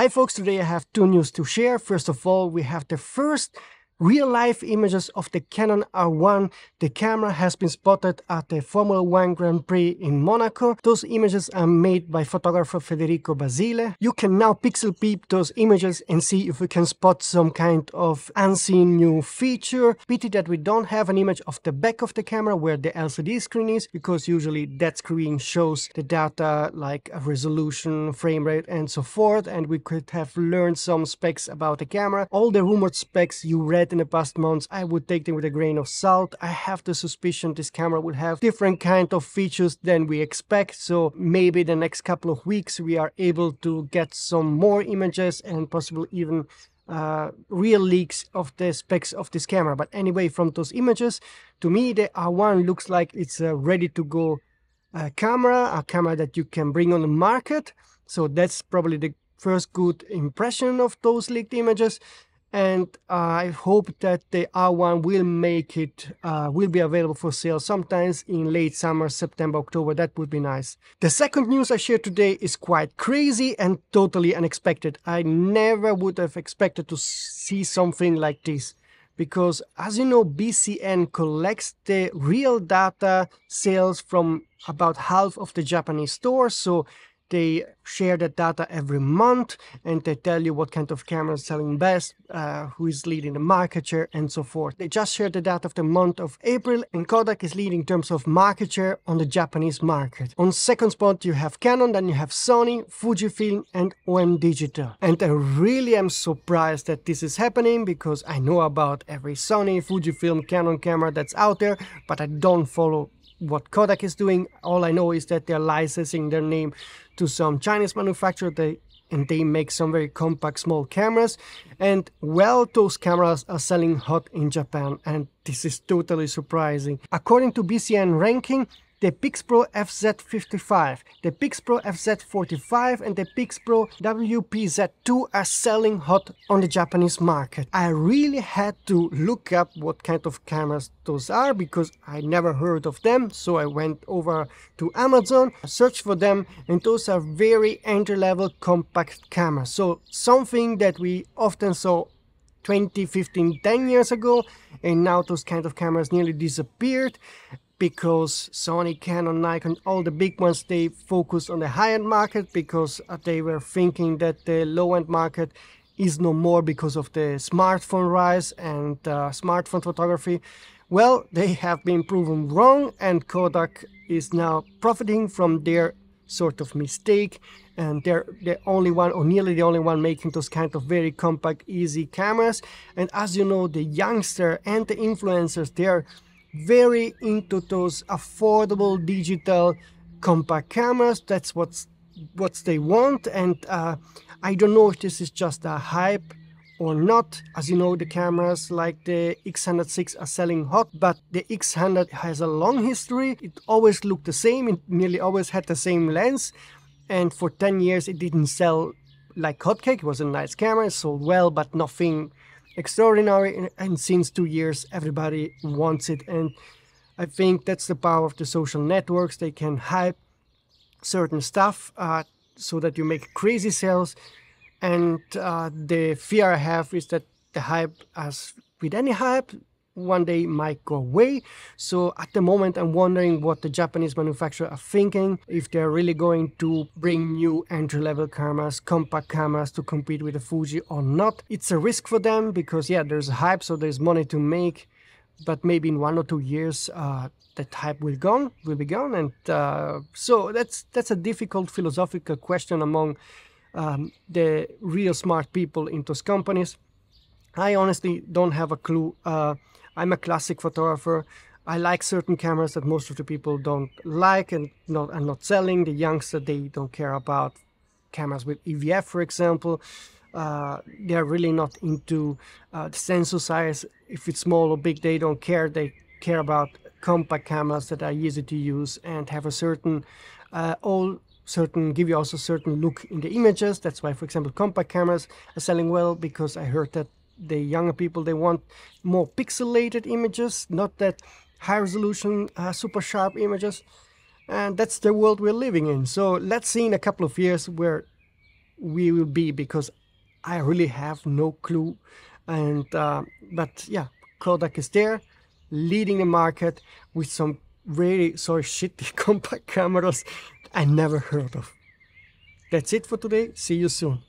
Hi folks, today I have two news to share. First of all, we have the first real-life images of the Canon R1. The camera has been spotted at the Formula 1 Grand Prix in Monaco. Those images are made by photographer Federico Basile. You can now pixel peep those images and see if we can spot some kind of unseen new feature. Pity that we don't have an image of the back of the camera where the LCD screen is, because usually that screen shows the data like a resolution, frame rate and so forth, and we could have learned some specs about the camera. All the rumored specs you read in the past months, I would take them with a grain of salt. I have the suspicion this camera will have different kind of features than we expect, so maybe the next couple of weeks we are able to get some more images and possibly even real leaks of the specs of this camera. But anyway, from those images, to me the R1 looks like it's a ready to go camera, a camera that you can bring on the market. So that's probably the first good impression of those leaked images. And I hope that the R1 will make it, will be available for sale sometimes in late summer, September, October. That would be nice. The second news I share today is quite crazy and totally unexpected. I never would have expected to see something like this. Because as you know, BCN collects the real data sales from about half of the Japanese stores. So they share that data every month and they tell you what kind of camera is selling best, who is leading the market share and so forth. They just shared the data of the month of April, and Kodak is leading in terms of market share on the Japanese market. On second spot you have Canon, then you have Sony, Fujifilm and OM Digital. And I really am surprised that this is happening, because I know about every Sony, Fujifilm, Canon camera that's out there, but I don't follow what Kodak is doing. All I know is that they're licensing their name to some Chinese manufacturer, and they make some very compact small cameras, and well, those cameras are selling hot in Japan, and this is totally surprising. According to BCN ranking, the Pixpro FZ55, the Pixpro FZ45 and the Pixpro WPZ2 are selling hot on the Japanese market. I really had to look up what kind of cameras those are, because I never heard of them. So I went over to Amazon, searched for them, and those are very entry-level compact cameras. So something that we often saw 20, 15, 10 years ago, and now those kind of cameras nearly disappeared, because Sony, Canon, Nikon, all the big ones, they focus on the high-end market, because they were thinking that the low-end market is no more because of the smartphone rise and smartphone photography. Well, they have been proven wrong, and Kodak is now profiting from their sort of mistake, and they're the only one, or nearly the only one, making those kind of very compact, easy cameras. And as you know, the youngster and the influencers, they're very into those affordable digital compact cameras. That's what they want, and I don't know if this is just a hype or not. As you know, the cameras like the X100VI are selling hot, but the X100 has a long history. It always looked the same, it nearly always had the same lens, and for 10 years it didn't sell like hotcake. It was a nice camera, it sold well, but nothing extraordinary, and since 2 years everybody wants it. And I think that's the power of the social networks. They can hype certain stuff so that you make crazy sales, and the fear I have is that the hype, as with any hype, one day might go away. So at the moment I'm wondering what the Japanese manufacturers are thinking, if they're really going to bring new entry-level cameras, compact cameras, to compete with the Fuji or not. It's a risk for them, because yeah, there's a hype, so there's money to make, but maybe in 1 or 2 years that hype will be gone. And so that's a difficult philosophical question among the real smart people in those companies. I honestly don't have a clue. I'm a classic photographer. I like certain cameras that most of the people don't like and are not selling. The youngsters, they don't care about cameras with EVF, for example. They're really not into the sensor size. If it's small or big, they don't care. They care about compact cameras that are easy to use and have a certain give you also certain look in the images. That's why, for example, compact cameras are selling well, because I heard that the younger people, they want more pixelated images, not that high resolution, super sharp images. And that's the world we're living in. So let's see in a couple of years where we will be, because I really have no clue. And but yeah, Kodak is there, leading the market with some really shitty compact cameras I never heard of. That's it for today. See you soon.